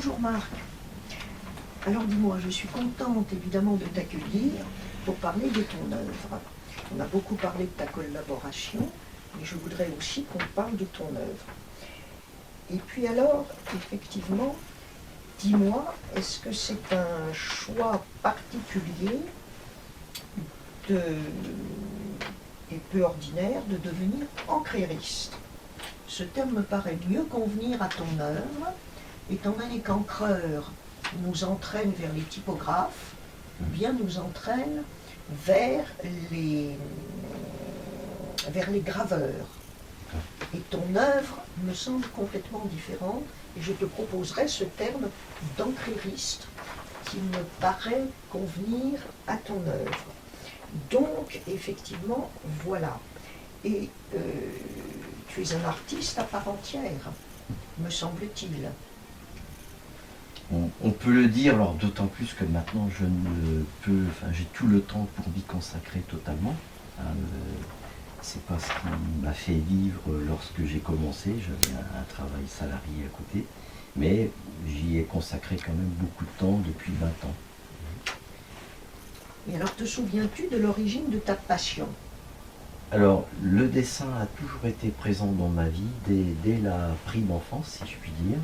Bonjour Marc. Alors dis-moi, je suis contente évidemment de t'accueillir pour parler de ton œuvre. On a beaucoup parlé de ta collaboration, mais je voudrais aussi qu'on parle de ton œuvre. Et puis alors, effectivement, dis-moi, est-ce que c'est un choix particulier et peu ordinaire de devenir encrériste? Ce terme me paraît mieux convenir à ton œuvre, étant donné qu'encreur nous entraîne vers les typographes, ou bien nous entraîne vers les graveurs. Et ton œuvre me semble complètement différente, et je te proposerai ce terme d'encrériste qui me paraît convenir à ton œuvre. Donc, effectivement, voilà. Et tu es un artiste à part entière, me semble-t-il. On peut le dire, alors d'autant plus que maintenant je ne peux, j'ai tout le temps pour m'y consacrer totalement. C'est pas ce qui m'a fait vivre lorsque j'ai commencé, j'avais un travail salarié à côté, mais j'y ai consacré quand même beaucoup de temps depuis 20 ans. Et alors, te souviens-tu de l'origine de ta passion? Alors, le dessin a toujours été présent dans ma vie, dès la prime enfance, si je puis dire,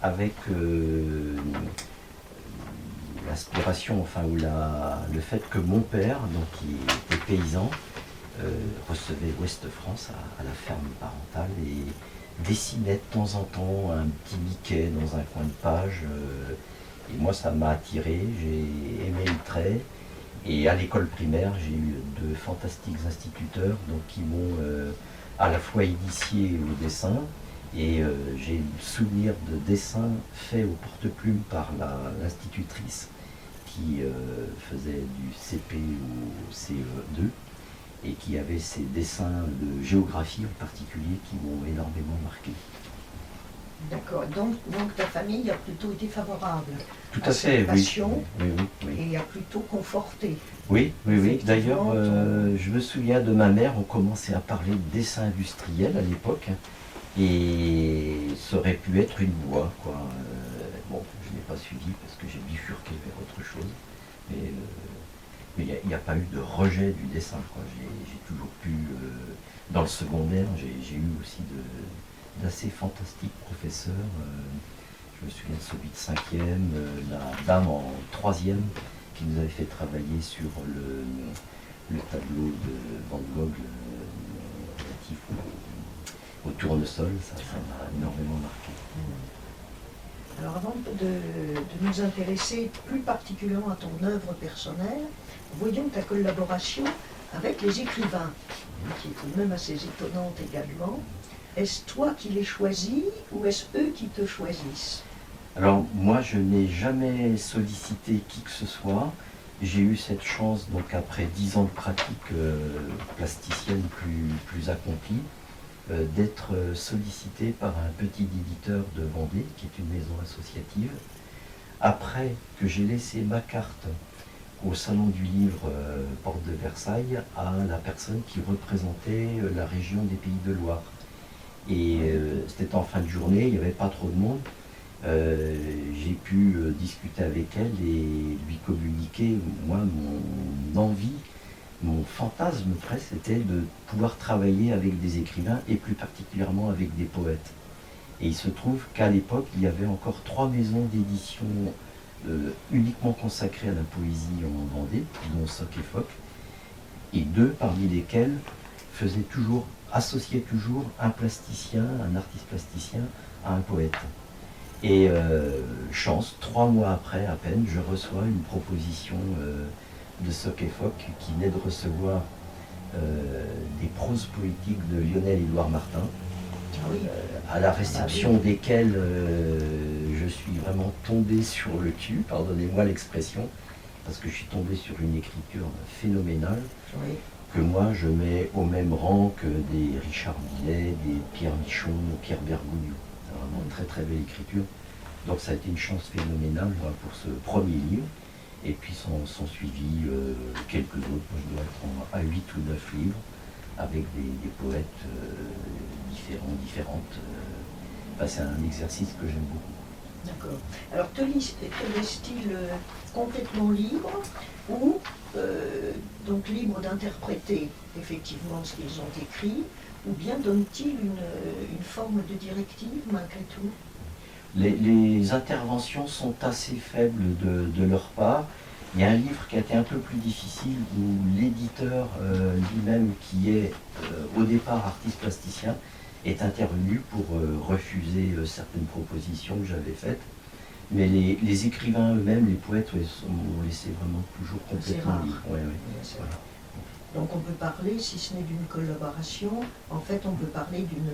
avec l'aspiration, le fait que mon père, donc qui était paysan, recevait Ouest France à la ferme parentale et dessinait de temps en temps un petit Mickey dans un coin de page. Et moi, ça m'a attiré, j'ai aimé le trait. Et à l'école primaire, j'ai eu de fantastiques instituteurs donc, qui m'ont à la fois initié au dessin, et j'ai le souvenir de dessins faits au porte-plume par l'institutrice qui faisait du CP au CE2 et qui avait ces dessins de géographie en particulier qui m'ont énormément marqué. D'accord, donc ta famille a plutôt été favorable Tout à fait, cette passion, oui. Et a plutôt conforté. Oui. D'ailleurs, je me souviens de ma mère, on commençait à parler de dessin industriel à l'époque, et ça aurait pu être une voie, quoi. Bon, je n'ai pas suivi parce que j'ai bifurqué vers autre chose, mais il n'y a pas eu de rejet du dessin, quoi. J'ai toujours pu, dans le secondaire, j'ai eu aussi d'assez fantastiques professeurs. Je me souviens de celui de 5e, la dame en 3e qui nous avait fait travailler sur le tableau de Van Gogh relatif au tournesol. Ça m'a énormément marqué. Alors avant de nous intéresser plus particulièrement à ton œuvre personnelle, voyons ta collaboration avec les écrivains, qui est tout de même assez étonnante également. Est-ce toi qui les choisis ou est-ce eux qui te choisissent? Alors moi je n'ai jamais sollicité qui que ce soit. J'ai eu cette chance, donc après 10 ans de pratique plasticienne plus accomplie, d'être sollicité par un petit éditeur de Vendée, qui est une maison associative. Après que j'ai laissé ma carte au Salon du Livre Porte de Versailles à la personne qui représentait la région des Pays de Loire. Et c'était en fin de journée, il n'y avait pas trop de monde. J'ai pu discuter avec elle et lui communiquer, moi, mon envie, mon fantasme presque, c'était de pouvoir travailler avec des écrivains et plus particulièrement avec des poètes. Et il se trouve qu'à l'époque, il y avait encore 3 maisons d'édition uniquement consacrées à la poésie en Vendée, dont Soc et Foc, et 2 parmi lesquelles associaient toujours un plasticien, un artiste plasticien à un poète. Et chance, 3 mois après à peine, je reçois une proposition de Soc et Foc qui venait de recevoir des proses poétiques de Lionel-Édouard Martin, à la réception desquelles je suis vraiment tombé sur le cul, pardonnez-moi l'expression, parce que je suis tombé sur une écriture phénoménale, que moi je mets au même rang que des Richard Millet, des Pierre Michon, Pierre Bergogneau. C'est vraiment une très très belle écriture. Donc ça a été une chance phénoménale pour ce premier livre. Et puis sont suivis quelques autres. Moi, je dois être à 8 ou 9 livres avec des poètes différentes. C'est un exercice que j'aime beaucoup. D'accord. Alors, te laisse-t-il complètement libre ou donc libre d'interpréter effectivement ce qu'ils ont écrit, ou bien donne-t-il une forme de directive malgré tout? Les interventions sont assez faibles de leur part. Il y a un livre qui a été un peu plus difficile où l'éditeur lui-même, qui est au départ artiste plasticien, est intervenu pour refuser certaines propositions que j'avais faites. Mais les écrivains eux-mêmes, les poètes, ouais, m'ont laissé vraiment toujours complètement libre. Ouais, ouais. C'est rare. Donc on peut parler, si ce n'est d'une collaboration, en fait on peut parler d'une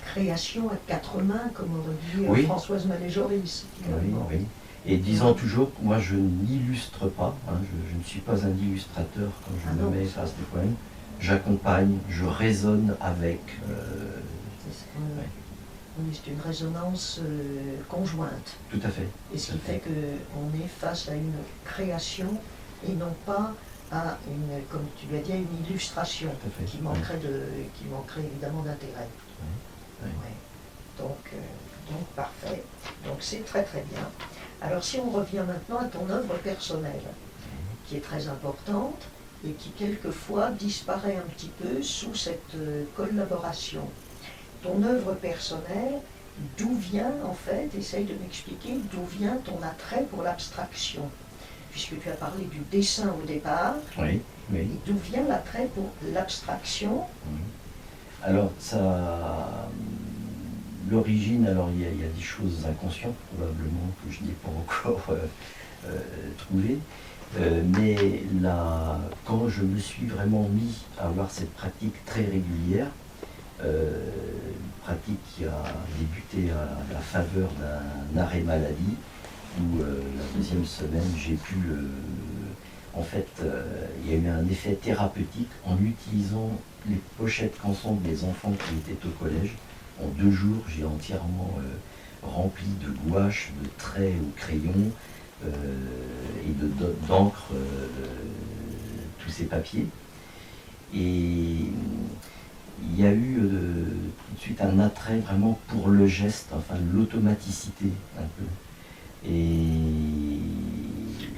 création à quatre mains, comme aurait dit Oui. Françoise Mallet-Joris. Oui, oui. Et disant toujours que moi je n'illustre pas, hein, je ne suis pas un illustrateur quand je me mets face des poèmes. J'accompagne, je raisonne avec. Oui, c'est une résonance conjointe. Tout à fait. Et ce qui fait qu'on est face à une création et non pas à une, comme tu l'as dit, à une illustration qui manquerait, qui manquerait évidemment d'intérêt. Oui. Oui. Ouais. Donc parfait. Donc c'est très très bien. Alors si on revient maintenant à ton œuvre personnelle, qui est très importante et qui quelquefois disparaît un petit peu sous cette collaboration. Ton œuvre personnelle, d'où vient en fait, essaye de m'expliquer d'où vient ton attrait pour l'abstraction, puisque tu as parlé du dessin au départ. Oui, oui. Et d'où vient l'attrait pour l'abstraction? Alors ça, l'origine, alors il y a des choses inconscientes probablement que je n'ai pas encore trouvées. Mais là, quand je me suis vraiment mis à avoir cette pratique très régulière, pratique qui a débuté à la faveur d'un arrêt maladie, où la deuxième semaine j'ai pu, en fait, il y a eu un effet thérapeutique en utilisant les pochettes qu'ensemble des enfants qui étaient au collège. En 2 jours, j'ai entièrement rempli de gouache, de traits au crayon et d'encre tous ces papiers. Et il y a eu tout de suite un attrait vraiment pour le geste, enfin l'automaticité un peu. Et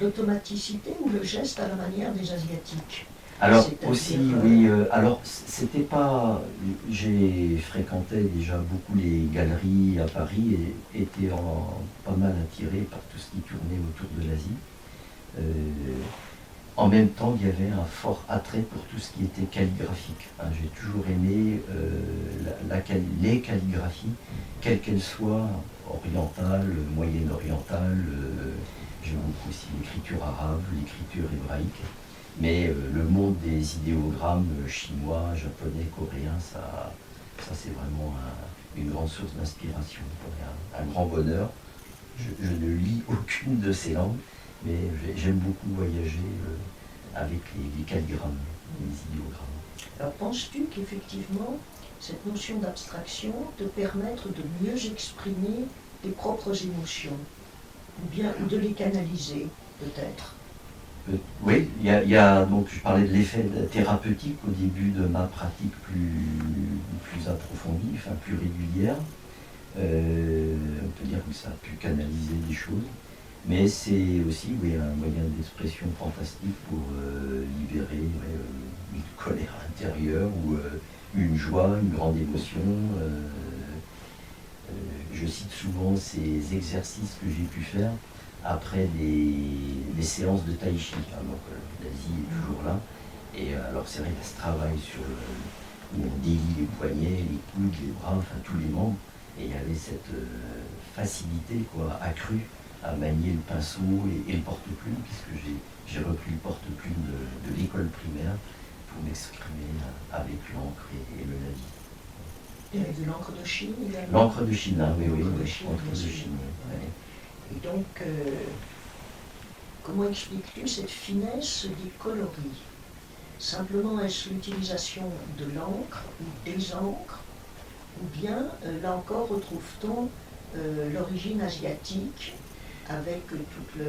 l'automaticité ou le geste à la manière des Asiatiques? Alors aussi, oui, alors c'était pas... J'ai fréquenté déjà beaucoup les galeries à Paris et été pas mal attiré par tout ce qui tournait autour de l'Asie. En même temps, il y avait un fort attrait pour tout ce qui était calligraphique. Hein, j'ai toujours aimé les calligraphies, quelles qu'elles soient, orientales, moyenne-orientales. J'aime beaucoup aussi l'écriture arabe, l'écriture hébraïque. Mais le monde des idéogrammes chinois, japonais, coréens, ça c'est vraiment une grande source d'inspiration, un grand bonheur. Je ne lis aucune de ces langues, mais j'aime beaucoup voyager avec les calligrammes, les idéogrammes. Alors penses-tu qu'effectivement, cette notion d'abstraction te permettre de mieux exprimer tes propres émotions, ou de les canaliser, peut-être? Oui, il y a donc je parlais de l'effet thérapeutique au début de ma pratique plus approfondie, enfin plus régulière. On peut dire que ça a pu canaliser des choses, mais c'est aussi un moyen d'expression fantastique pour libérer une colère intérieure ou une joie, une grande émotion. Je cite souvent ces exercices que j'ai pu faire après des séances de tai chi. Donc l'Asie est toujours là. Et alors c'est vrai qu'il y a ce travail où on délie les poignets, les coudes, les bras, enfin tous les membres. Et il y avait cette facilité accrue à manier le pinceau et le porte-plume, puisque j'ai repris le porte-plume de l'école primaire pour m'exprimer avec l'encre et le lavis. Et avec de l'encre de Chine également? L'encre de Chine, hein, oui, l'encre de Chine. Ouais. Et donc, comment expliques-tu cette finesse des coloris? Simplement est-ce l'utilisation de l'encre ou des encres? Ou bien, là encore, retrouve-t-on l'origine asiatique avec toutes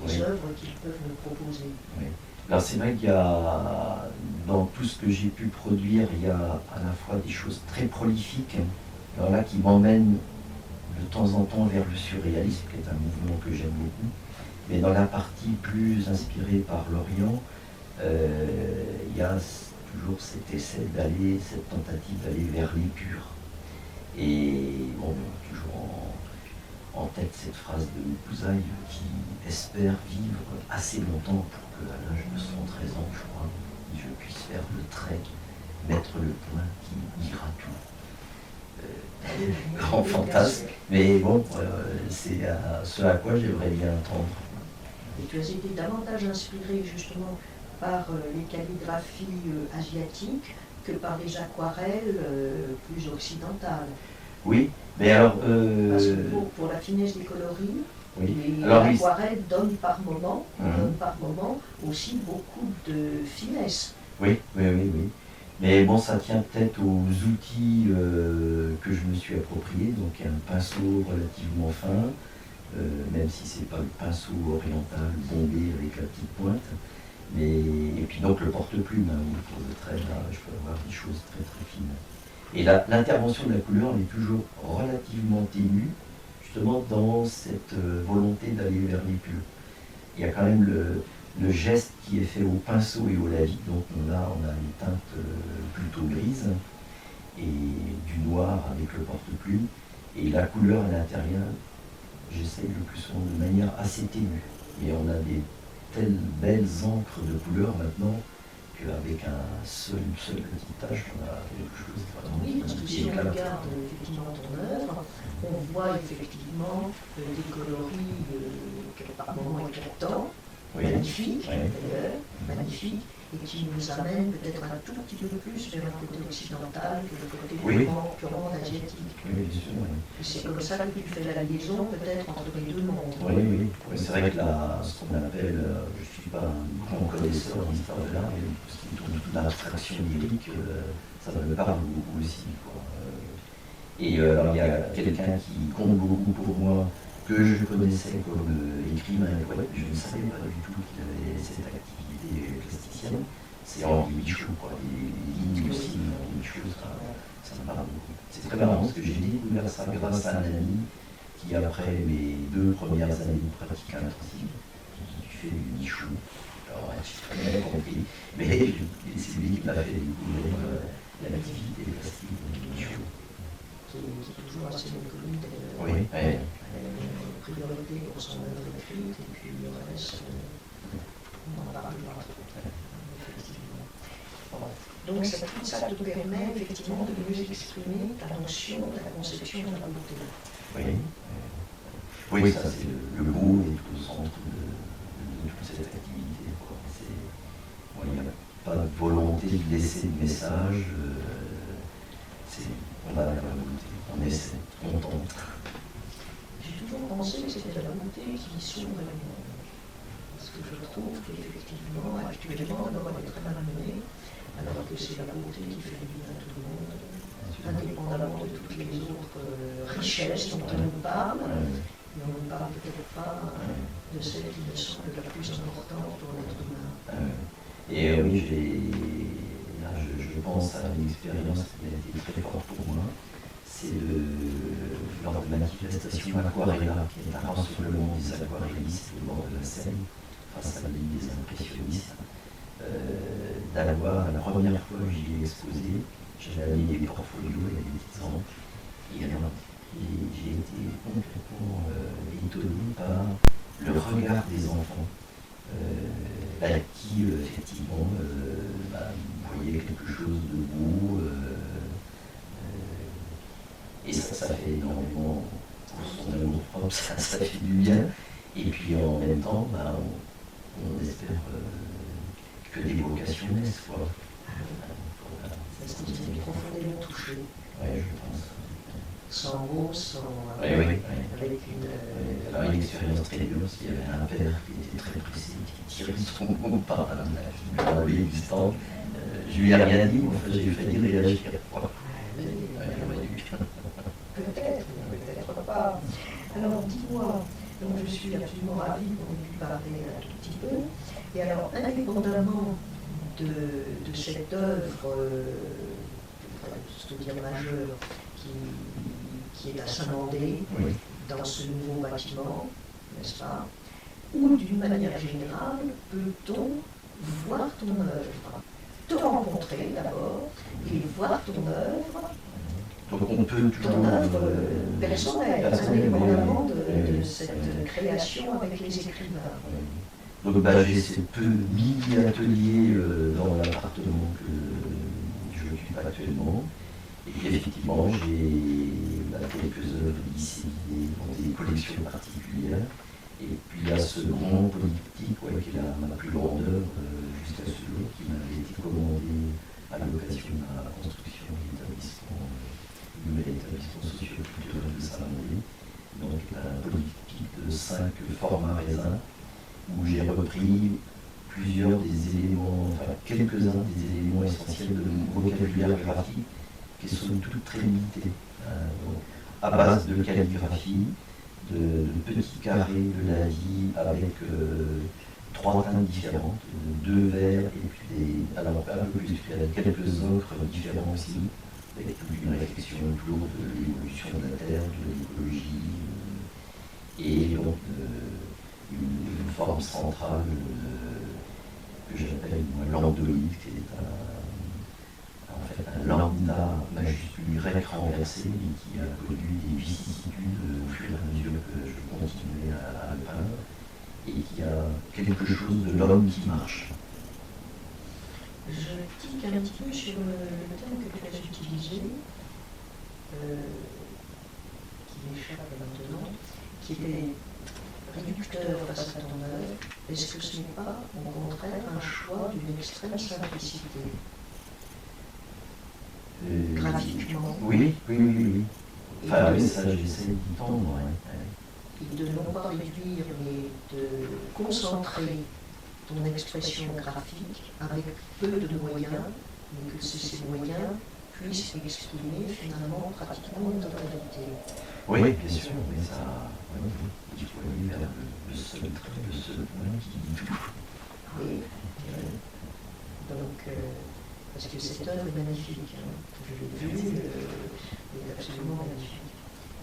les œuvres qu'ils peuvent nous proposer? Oui. Alors c'est vrai qu'il y a, dans tout ce que j'ai pu produire, il y a à la fois des choses très prolifiques, alors là qui m'emmènent de temps en temps vers le surréalisme, qui est un mouvement que j'aime beaucoup. Mais dans la partie plus inspirée par l'Orient, il y a toujours cet essai d'aller, cette tentative d'aller vers l'épure. Et bon, toujours en tête cette phrase de Moukouzai qui espère vivre assez longtemps pour qu'à l'âge de 113 ans, je crois, je puisse faire le trait, mettre le point qui ira tout. Grand fantasme, mais bon, c'est ce à quoi j'aimerais bien tendre. Et tu as été davantage inspiré justement par les calligraphies asiatiques que par les aquarelles plus occidentales. Oui, mais alors... Parce que pour la finesse des coloris, oui. l'aquarelle donne par moment, aussi beaucoup de finesse. Oui. Mais bon, ça tient peut-être aux outils que je me suis appropriés, donc un pinceau relativement fin, même si c'est pas le pinceau oriental bombé avec la petite pointe. Et puis donc le porte-plume, pour le trait, là, je peux avoir des choses très très fines. Et l'intervention de la couleur, elle est toujours relativement ténue, justement dans cette volonté d'aller vers l'épure. Il y a quand même le geste qui est fait au pinceau et au lavis, donc on a une teinte plutôt grise, et du noir avec le porte-plume, et la couleur à l'intérieur, j'essaye le plus souvent de manière assez ténue. Et on a des telles belles encres de couleur maintenant, qu'avec une seule petite tache, on a quelque chose de vraiment... Oui, parce que si on regarde effectivement ton œuvre, on voit effectivement des coloris par moments éclatants, magnifiques d'ailleurs, magnifiques, et qui nous amènent peut-être un tout petit peu plus vers un côté occidental que le côté purement asiatique. Oui, bien sûr. C'est comme ça que tu fais la liaison peut-être entre les deux mondes. Oui. C'est vrai que ce qu'on appelle, je ne suis pas un grand connaisseur en histoire de l'art, mais ce qui tourne toute l'abstraction lyrique, ça me parle beaucoup aussi. Et alors il y a quelqu'un qui compte beaucoup pour moi, que je connaissais comme écrivain et poète, je ne savais pas du tout qu'il avait cette activité plasticienne, c'est Henri Michaud, les lignes aussi, Henri Michaud, ça me parle beaucoup. C'est très marrant parce que j'ai découvert ça grâce à un ami qui, après mes 2 premières années de pratique intensive, qui fait du Michaud. Alors, je suis très bien compris, mais c'est lui qui m'a fait découvrir l'activité plastique de Michaud. Qui est toujours assez méconnu d'ailleurs. Oui. Priorité pour son œuvre écrite, et puis le reste, on en parlera. Effectivement. Donc tout ça te permet effectivement de mieux exprimer ta notion de la conception de la beauté. Oui, ça c'est le goût est au centre de toute cette activité. Il n'y a pas de volonté de laisser de message. On a la beauté, on essaie, on tente. J'ai toujours pensé que c'était la beauté qui s'ouvre à l'humain. Parce que je trouve qu'effectivement, actuellement, d'abord elle est très mal menée, alors que c'est la beauté qui fait du bien à tout le monde, indépendamment de toutes les autres richesses dont on nous parle, mais on ne parle peut-être pas de celle qui me semble la plus importante pour l'être humain. Et oui, je pense à une expérience qui a été très forte pour moi. C'est lors de la manifestation Aquarella, qui est un rassemblement des aquarellistes au bord de la Seine, face à l'île des impressionnistes, d'avoir, la première fois que j'y ai exposé, j'avais amené des portfolios et des petites encres, et alors j'ai été complètement étonné par le regard des enfants. Qui effectivement voyait quelque chose de beau et ça fait énormément pour son amour propre, ça fait du bien, et puis en même temps on espère que des vocations naissent. Ça se dit profondément touché. Oui, je pense. Sans mots, avec une expérience très dure, parce qu'il y avait un père qui était très pressé, qui tirait son mot par la du stand. Je lui ai rien dit, enfin, j'ai failli réagir. Peut-être pas. Alors dis-moi, donc je suis absolument ravie qu'on ait pu parler un tout petit peu. Et alors, indépendamment de cette œuvre, c'est-à-dire majeure, qui est à Saint-Mandé, Oui. dans ce nouveau bâtiment, n'est-ce pas? Ou d'une manière générale, peut-on voir ton œuvre, te rencontrer d'abord, et voir ton œuvre, Donc on peut toujours... ton œuvre personnelle, indépendamment de cette création avec les écrivains. Donc j'ai ces peu mini-ateliers dans l'appartement que je occupe actuellement. Et effectivement, j'ai quelques œuvres ici dans des collections particulières. Et puis il y a ce grand polyptyque qui est ma plus grande œuvre jusqu'à ce jour, qui m'avait été commandé à l'occasion de la construction de l'établissement, du nouvel établissement socio-culturel de Saint-Mandé. Donc un polyptyque de 5 formats raisins, où j'ai repris plusieurs des éléments, enfin quelques-uns des éléments essentiels de mon vocabulaire graphique, qui sont toutes très limités, à base de calligraphie, de petits carrés de la vie avec 3 teintes différentes, 2 verts et puis alors un peu plus clair, quelques autres différents aussi, avec toute une réflexion autour de l'évolution de la Terre, de l'écologie, et donc une forme centrale que j'appelle l'endoïde, qui est un lambda majuscule grec renversé, qui a connu des vicissitudes au fur et à mesure que je continuais à le peindre, et qui a quelque chose de l'homme qui marche. Je tique un petit peu sur le terme que tu as utilisé, qui m'échappe maintenant, qui était réducteur face à ton œuvre. Est-ce que ce n'est pas, au contraire, un choix d'une extrême simplicité graphiquement? Oui. Enfin, oui, ça, j'essaie d'y tendre, Et de non pas réduire, mais de concentrer ton expression graphique avec peu de moyens, mais que ces moyens puissent exprimer finalement pratiquement une totalité. Oui, bien sûr, mais ça, il faut aller vers le seul point qui dit tout. Oui. Donc, parce que cette œuvre est magnifique, je l'ai vue, elle est absolument magnifique.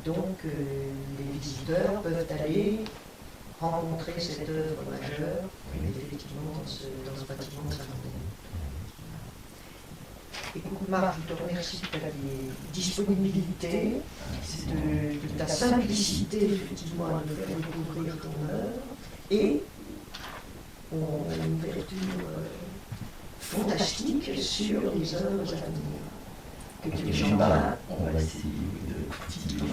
Donc, les visiteurs peuvent aller rencontrer cette œuvre majeure, effectivement, dans ce bâtiment de Saint-Mandé. Écoute, Marc, je te remercie de ta disponibilité, de ta simplicité, effectivement, à nous faire découvrir ton œuvre, et une ouverture fantastique sur les œuvres à venir. Que tu les On va essayer de continuer.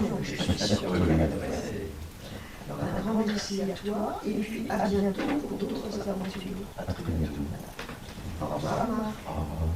Alors, un grand merci à toi, et puis à bientôt pour d'autres aventures. À très bientôt. Au revoir. Au revoir.